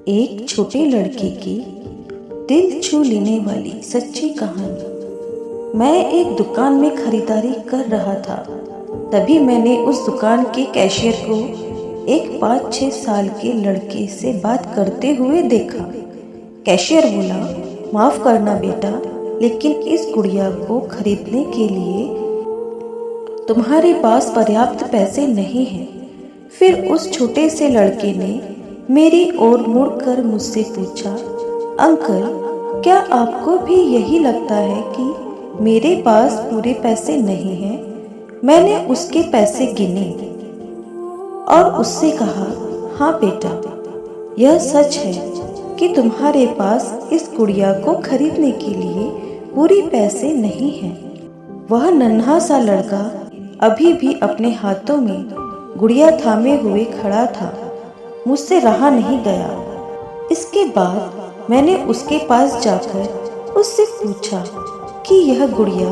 एक छोटे लड़के की दिल छू लेने वाली सच्ची कहानी। मैं एक दुकान में खरीदारी कर रहा था, तभी मैंने उस दुकान के कैशियर को एक 5-6 साल के लड़के से बात करते हुए देखा। कैशियर बोला, माफ़ करना बेटा, लेकिन इस गुड़िया को खरीदने के लिए तुम्हारे पास पर्याप्त पैसे नहीं हैं। फिर उस छोटे से लड़के ने मेरी ओर मुड़कर मुझसे पूछा, अंकल, क्या आपको भी यही लगता है कि मेरे पास पूरे पैसे नहीं हैं? मैंने उसके पैसे गिने और उससे कहा, हाँ बेटा, यह सच है कि तुम्हारे पास इस गुड़िया को खरीदने के लिए पूरे पैसे नहीं हैं। वह नन्हा सा लड़का अभी भी अपने हाथों में गुड़िया थामे हुए खड़ा था। मुझसे रहा नहीं गया। इसके बाद मैंने उसके पास जाकर उससे पूछा कि यह गुड़िया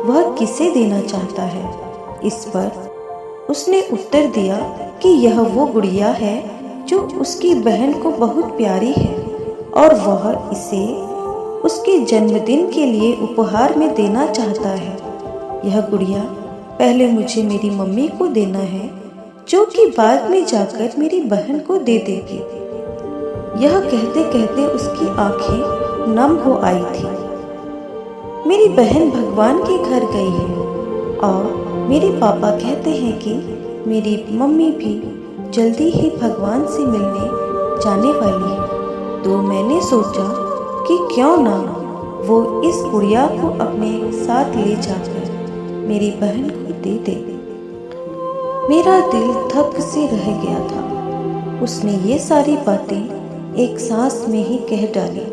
वह किसे देना चाहता है। इस पर उसने उत्तर दिया कि यह वो गुड़िया है जो उसकी बहन को बहुत प्यारी है और वह इसे उसके जन्मदिन के लिए उपहार में देना चाहता है। यह गुड़िया पहले मुझे मेरी मम्मी को देना है, जो कि बाद में जाकर मेरी बहन को दे देगी। यह कहते कहते उसकी आंखें नम हो आई थी। मेरी बहन भगवान के घर गई है और मेरे पापा कहते हैं कि मेरी मम्मी भी जल्दी ही भगवान से मिलने जाने वाली है। तो मैंने सोचा कि क्यों ना वो इस गुड़िया को अपने साथ ले जाकर मेरी बहन को दे दे। मेरा दिल धक से रह गया था। उसने ये सारी बातें एक सांस में ही कह डाली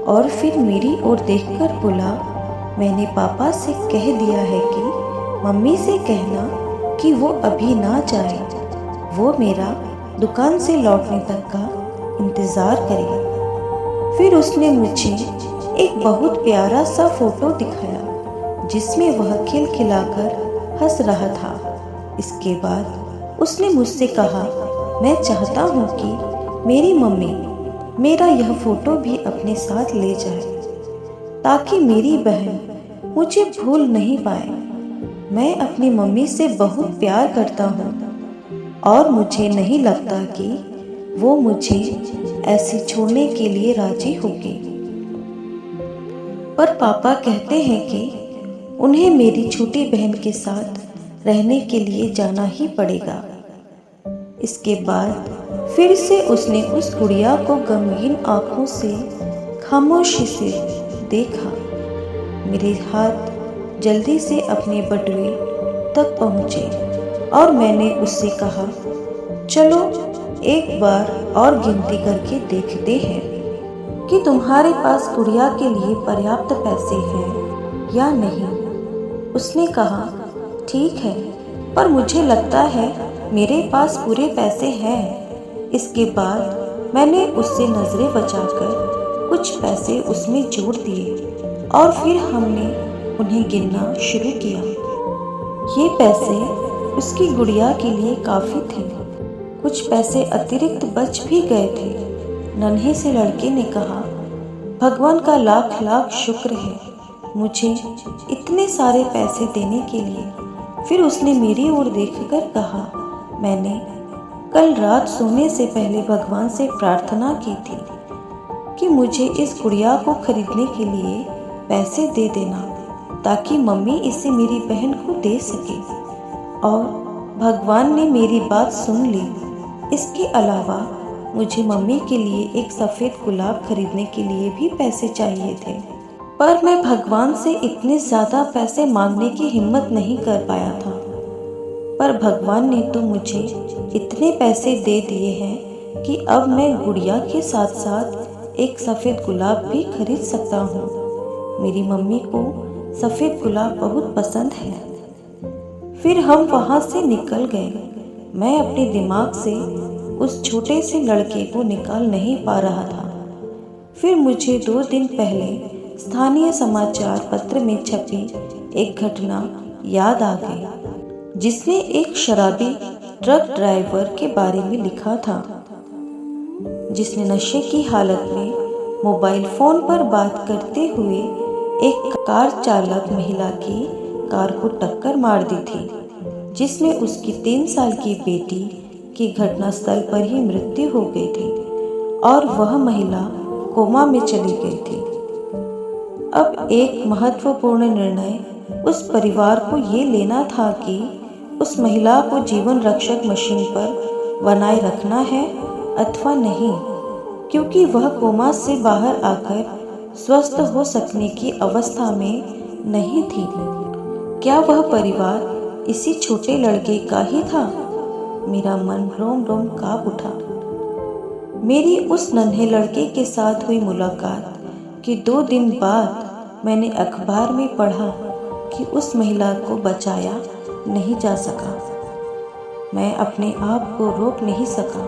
और फिर मेरी ओर देखकर बोला, मैंने पापा से कह दिया है कि मम्मी से कहना कि वो अभी ना जाए, वो मेरा दुकान से लौटने तक का इंतज़ार करे। फिर उसने मुझे एक बहुत प्यारा सा फोटो दिखाया जिसमें वह खिलखिलाकर हंस रहा था। इसके बाद उसने मुझसे कहा, मैं चाहता हूँ कि मेरी मम्मी मेरा यह फ़ोटो भी अपने साथ ले जाए ताकि मेरी बहन मुझे भूल नहीं पाए। मैं अपनी मम्मी से बहुत प्यार करता हूँ और मुझे नहीं लगता कि वो मुझे ऐसे छोड़ने के लिए राजी होगी। पर पापा कहते हैं कि उन्हें मेरी छोटी बहन के साथ रहने के लिए जाना ही पड़ेगा। इसके बाद फिर से उसने उस गुड़िया को गमगीन आंखों से खामोशी से देखा। मेरे हाथ जल्दी से अपने बटुए तक पहुँचे और मैंने उससे कहा, चलो एक बार और गिनती करके देखते हैं कि तुम्हारे पास गुड़िया के लिए पर्याप्त पैसे हैं या नहीं। उसने कहा, ठीक है, पर मुझे लगता है मेरे पास पूरे पैसे हैं। इसके बाद मैंने उससे नज़रें बचाकर कुछ पैसे उसमें जोड़ दिए और फिर हमने उन्हें गिनना शुरू किया। ये पैसे उसकी गुड़िया के लिए काफ़ी थे। कुछ पैसे अतिरिक्त बच भी गए थे। नन्हे से लड़के ने कहा, भगवान का लाख लाख शुक्र है मुझे इतने सारे पैसे देने के लिए। फिर उसने मेरी ओर देखकर कहा, मैंने कल रात सोने से पहले भगवान से प्रार्थना की थी कि मुझे इस गुड़िया को खरीदने के लिए पैसे दे देना ताकि मम्मी इसे मेरी बहन को दे सके, और भगवान ने मेरी बात सुन ली। इसके अलावा मुझे मम्मी के लिए एक सफ़ेद गुलाब खरीदने के लिए भी पैसे चाहिए थे, पर मैं भगवान से इतने ज़्यादा पैसे मांगने की हिम्मत नहीं कर पाया था। पर भगवान ने तो मुझे इतने पैसे दे दिए हैं कि अब मैं गुड़िया के साथ साथ एक सफ़ेद गुलाब भी खरीद सकता हूँ। मेरी मम्मी को सफ़ेद गुलाब बहुत पसंद है। फिर हम वहाँ से निकल गए। मैं अपने दिमाग से उस छोटे से लड़के को निकाल नहीं पा रहा था। फिर मुझे 2 दिन पहले स्थानीय समाचार पत्र में छपी एक घटना याद आ गई, जिसमें एक शराबी ट्रक ड्राइवर के बारे में लिखा था। जिसने नशे की हालत में मोबाइल फ़ोन पर बात करते हुए एक कार चालक महिला की कार को टक्कर मार दी थी, जिसमें उसकी 3 साल की बेटी की घटनास्थल पर ही मृत्यु हो गई थी और वह महिला कोमा में चली गई थी। अब एक महत्वपूर्ण निर्णय उस परिवार को ये लेना था कि उस महिला को जीवन रक्षक मशीन पर बनाए रखना है अथवा नहीं, क्योंकि वह कोमा से बाहर आकर स्वस्थ हो सकने की अवस्था में नहीं थी। क्या वह परिवार इसी छोटे लड़के का ही था? मेरा मन रोम रोम कांप उठा। मेरी उस नन्हे लड़के के साथ हुई मुलाकात के 2 दिन बाद मैंने अखबार में पढ़ा कि उस महिला को बचाया नहीं जा सका। मैं अपने आप को रोक नहीं सका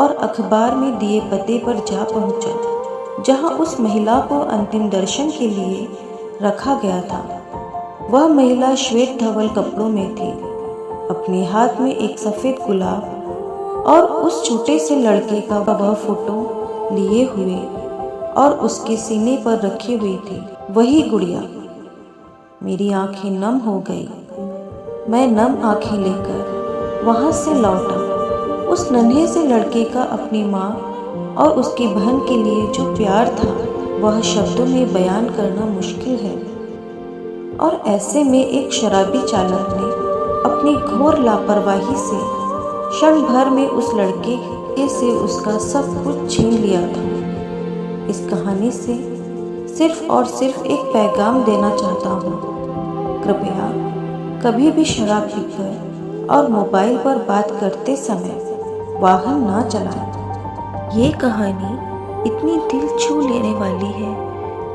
और अखबार में दिए पते पर जा पहुंचा, जहां उस महिला को अंतिम दर्शन के लिए रखा गया था। वह महिला श्वेत धवल कपड़ों में थी, अपने हाथ में एक सफ़ेद गुलाब और उस छोटे से लड़के का वह फोटो लिए हुए और उसके सीने पर रखी हुई थी वही गुड़िया। मेरी आंखें नम हो गई। मैं नम आंखें लेकर वहां से लौटा। उस नन्हे से लड़के का अपनी माँ और उसकी बहन के लिए जो प्यार था वह शब्दों में बयान करना मुश्किल है। और ऐसे में एक शराबी चालक ने अपनी घोर लापरवाही से क्षण भर में उस लड़के से उसका सब कुछ छीन लिया था। इस कहानी से सिर्फ और सिर्फ एक पैगाम देना चाहता हूँ। कृपया कभी भी शराब पीकर और मोबाइल पर बात करते समय वाहन ना चलाएं। ये कहानी इतनी दिल छू लेने वाली है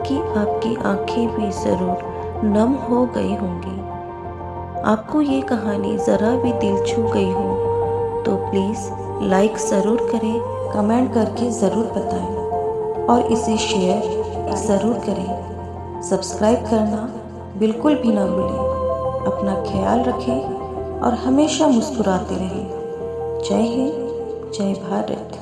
कि आपकी आंखें भी ज़रूर नम हो गई होंगी। आपको ये कहानी ज़रा भी दिल छू गई हो तो प्लीज़ लाइक ज़रूर करें, कमेंट करके ज़रूर बताएं और इसे शेयर ज़रूर करें। सब्सक्राइब करना बिल्कुल भी ना भूलें। अपना ख्याल रखें और हमेशा मुस्कुराते रहें। जय हिंद, जय भारत।